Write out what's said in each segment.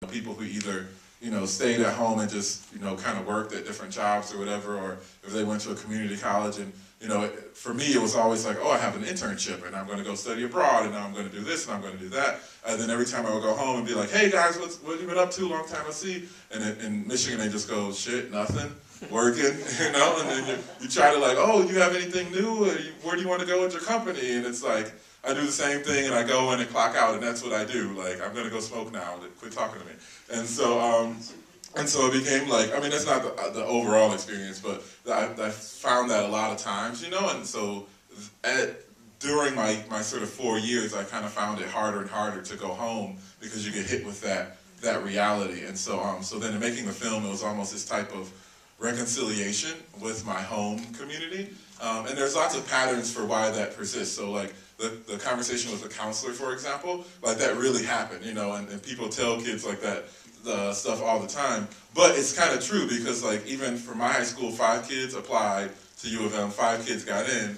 people who either, stayed at home and just, kind of worked at different jobs or whatever, or if they went to a community college. And, for me, it was always like, oh, I have an internship and I'm going to go study abroad and now I'm going to do this and I'm going to do that. And then every time I would go home and be like, hey guys, what have you been up to? Long time no see. And in Michigan, they just go, shit, nothing, working, and then you try to like, oh, do you have anything new? Where do you want to go with your company? And it's like, I do the same thing and I go in and clock out and that's what I do. Like, I'm going to go smoke now, quit talking to me. And so it became like, I mean, that's not the overall experience, but I found that a lot of times, and so during my sort of 4 years, I kind of found it harder and harder to go home because you get hit with that reality. And so then in making the film, it was almost this type of reconciliation with my home community. And there's lots of patterns for why that persists. So like the conversation with the counselor, for example, like that really happened, and people tell kids like that stuff all the time. But it's kind of true because like even for my high school, 5 kids applied to U of M, 5 kids got in.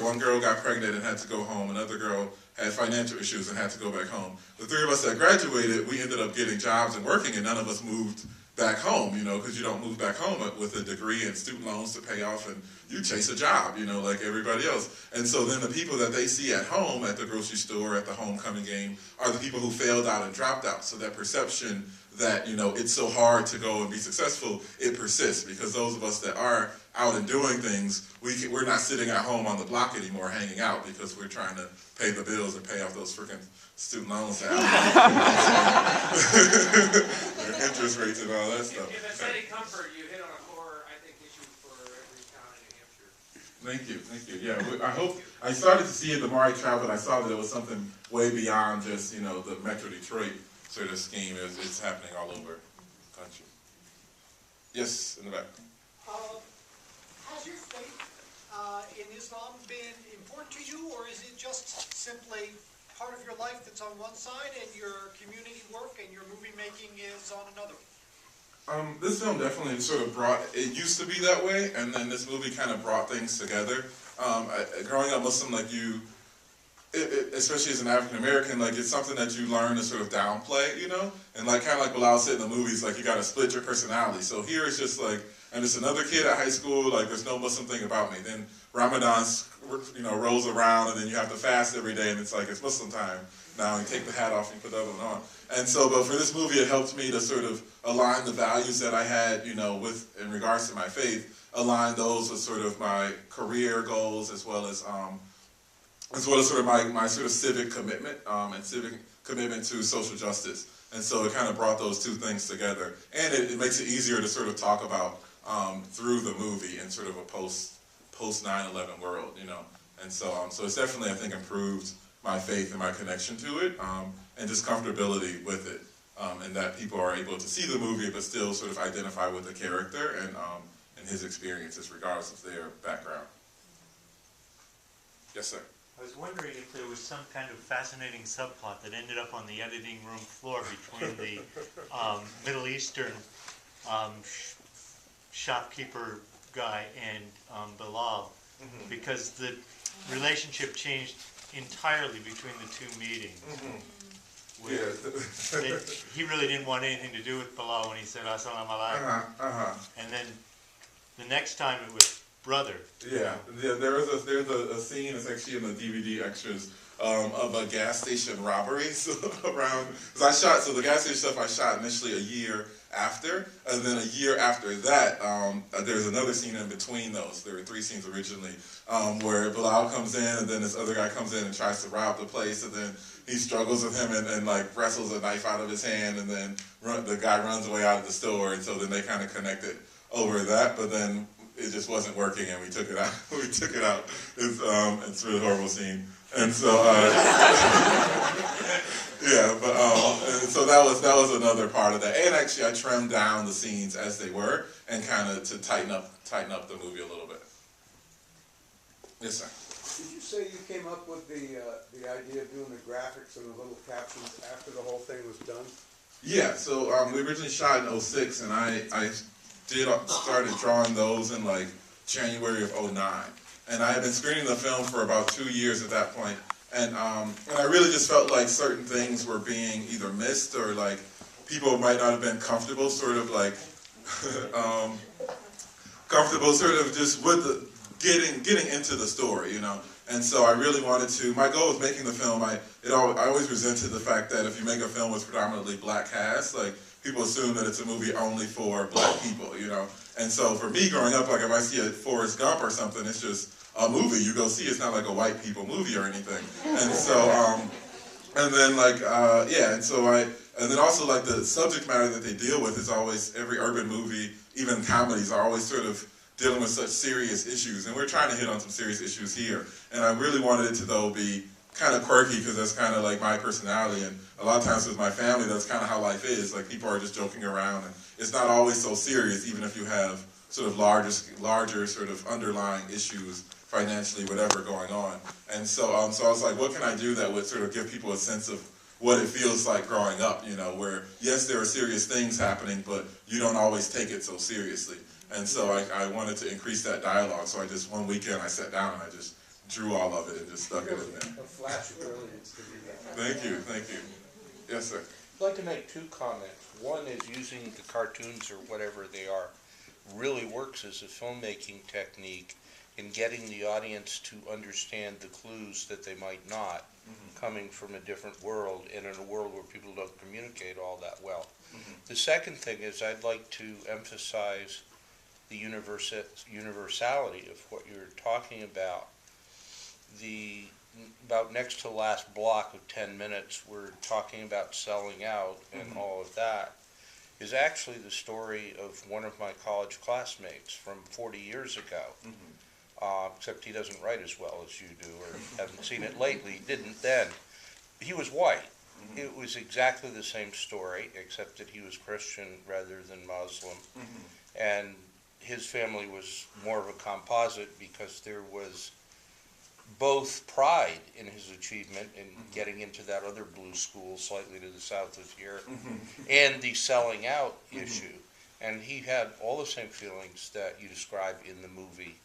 One girl got pregnant and had to go home. Another girl had financial issues and had to go back home. The 3 of us that graduated, we ended up getting jobs and working, and none of us moved back home, because you don't move back home with a degree and student loans to pay off, and you chase a job, like everybody else. And so then the people that they see at home, at the grocery store, at the homecoming game, are the people who failed out and dropped out. So that perception that, it's so hard to go and be successful, it persists, because those of us that are out and doing things, we're not sitting at home on the block anymore hanging out because we're trying to pay the bills and pay off those freaking student loans and interest rates and all that stuff. If it's any comfort, you hit on a core, I think, issue for every town in New Hampshire. Thank you. Yeah, I started to see it the more I traveled. I saw that it was something way beyond just, the Metro Detroit sort of scheme. It's happening all over the country. Yes, in the back. Has your faith in Islam been important to you, or is it just simply part of your life that's on one side and your community work and your movie making is on another? This film definitely sort of it used to be that way, and then this movie kind of brought things together. Growing up Muslim, like especially as an African American, like it's something that you learn to sort of downplay, and like kind of like Bilal said in the movies, like you got to split your personality. So here it's just like, I'm just another kid at high school, like there's no Muslim thing about me. Then Ramadan, rolls around, and then you have to fast every day, and it's like it's Muslim time now, and you take the hat off and you put the other one on. And so, but for this movie, it helped me to sort of align the values that I had, in regards to my faith, align those with sort of my career goals, as well as sort of my sort of civic commitment, and civic commitment to social justice. And so it kind of brought those two things together, and it makes it easier to sort of talk about through the movie in sort of a post 9/11 world, And so it's definitely, I think, improved my faith and my connection to it, and just comfortability with it, and that people are able to see the movie but still sort of identify with the character and his experiences regardless of their background. Yes, sir. I was wondering if there was some kind of fascinating subplot that ended up on the editing room floor between the Middle Eastern shopkeeper guy and Bilal, because the relationship changed entirely between the two meetings. He really didn't want anything to do with Bilal when he said Assalamu alaikum. And then the next time it was brother. Yeah. There's a scene, it's actually in the DVD extras, of a gas station robbery. So the gas station stuff I shot initially a year after, and then a year after that, there's another scene in between those. There were 3 scenes originally, where Bilal comes in, and then this other guy comes in and tries to rob the place, and then he struggles with him and like wrestles a knife out of his hand, and then the guy runs away out of the store, and so then they kind of connected over that, but then it just wasn't working, and we took it out. It's a really horrible scene. And so, yeah, but and so that was another part of that. And actually, I trimmed down the scenes as they were, and kind of to tighten up the movie a little bit. Yes, sir. Did you say you came up with the idea of doing the graphics and the little captions after the whole thing was done? Yeah. So we originally shot in 06, and I started drawing those in like January of 09. And I had been screening the film for about 2 years at that point. And I really just felt like certain things were being either missed or like people might not have been comfortable, sort of like, comfortable sort of just with the, getting into the story, you know. And so I really wanted to, my goal with making the film, I always resented the fact that if you make a film with predominantly black cast, like, people assume that it's a movie only for black people, you know. And so for me growing up, like if I see a Forrest Gump or something, it's just a movie you go see. It's not like a white people movie or anything. And so, and then like, yeah, and then also like the subject matter that they deal with is always, every urban movie, even comedies, are always sort of dealing with such serious issues. And we're trying to hit on some serious issues here. And I really wanted it to, though, be kind of quirky, because that's kind of like my personality. And a lot of times with my family, that's kind of how life is. Like, people are just joking around, and it's not always so serious, even if you have sort of larger sort of underlying issues, financially, whatever going on. And so, so I was like, what can I do that would sort of give people a sense of what it feels like growing up, you know, where, yes, there are serious things happening, but you don't always take it so seriously. And so I wanted to increase that dialogue, so I just, one weekend I sat down and I just drew all of it and just stuck it in there. A flash of brilliance to do that. Thank you, thank you. Yes, sir. I'd like to make two comments. One is using the cartoons or whatever they are really works as a filmmaking technique in getting the audience to understand the clues that they might not, coming from a different world and in a world where people don't communicate all that well. The second thing is I'd like to emphasize the universality of what you're talking about. The about next to last block of 10 minutes, we're talking about selling out and all of that, is actually the story of one of my college classmates from 40 years ago. Except he doesn't write as well as you do, or hasn't seen it lately, didn't then. He was white. It was exactly the same story, except that he was Christian rather than Muslim. And his family was more of a composite, because there was both pride in his achievement in getting into that other blue school slightly to the south of here, and the selling out issue. And he had all the same feelings that you describe in the movie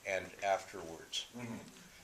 and afterwards.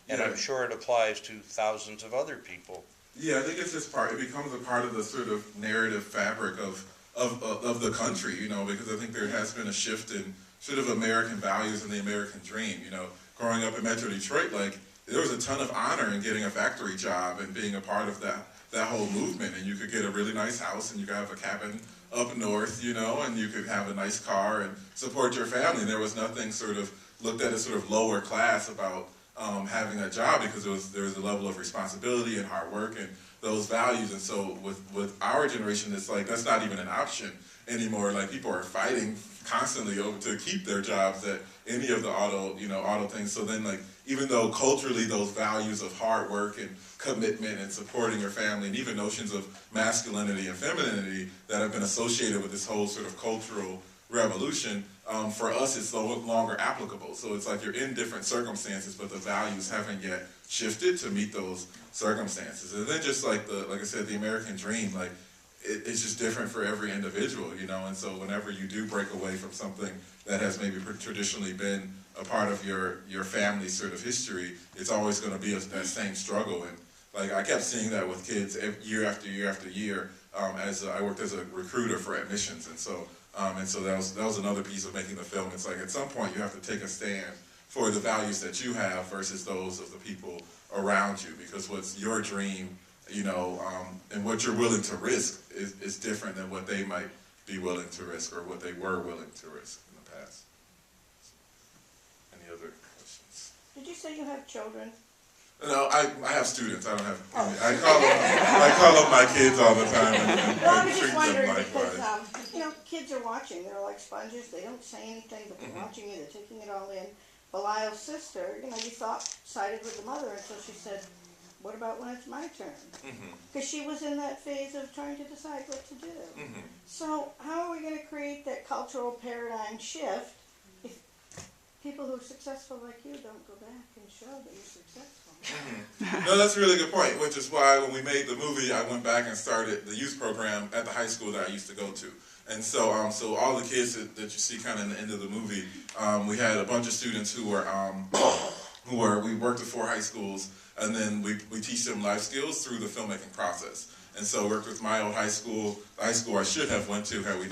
And I'm sure it applies to thousands of other people. Yeah, I think it's just it becomes a part of the sort of narrative fabric of the country, you know, because I think there has been a shift in sort of American values and the American dream, you know. Growing up in Metro Detroit, like, there was a ton of honor in getting a factory job and being a part of that whole movement. And you could get a really nice house, and you could have a cabin up north, you know, and you could have a nice car and support your family. And there was nothing sort of looked at as sort of lower class about having that job, because there was a level of responsibility and hard work and those values. And so with our generation, it's like that's not even an option anymore. Like, people are fighting constantly to keep their jobs at any of the auto things. So then, like, even though culturally those values of hard work and commitment and supporting your family, and even notions of masculinity and femininity that have been associated with this whole sort of cultural revolution, for us it's no longer applicable. So it's like you're in different circumstances, but the values haven't yet shifted to meet those circumstances. And then just like I said, the American dream, like, it's just different for every individual, you know. And so whenever you do break away from something that has maybe traditionally been a part of your family's sort of history, it's always going to be that same struggle. And like, I kept seeing that with kids year after year after year, as I worked as a recruiter for admissions. And so that was another piece of making the film. It's like, at some point you have to take a stand for the values that you have versus those of the people around you, because what's your dream, you know, and what you're willing to risk is different than what they might be willing to risk, or what they were willing to risk in the past. Any other questions? Did you say you have children? No, I have students. I don't have. I call them my kids all the time and Well, I was treat just them wondering likewise. because, you know, kids are watching. They're like sponges. They don't say anything, but they're watching you. They're taking it all in. Belial's sister, you know, you thought sided with the mother until she said, what about when it's my turn? Because she was in that phase of trying to decide what to do. So how are we going to create that cultural paradigm shift if people who are successful like you don't go back and show that you're successful? No, that's a really good point, which is why when we made the movie, I went back and started the youth program at the high school that I used to go to. And so all the kids that you see kind of in the end of the movie, we had a bunch of students who we worked with 4 high schools, and then we teach them life skills through the filmmaking process. And so worked with my old high school I should have went to had we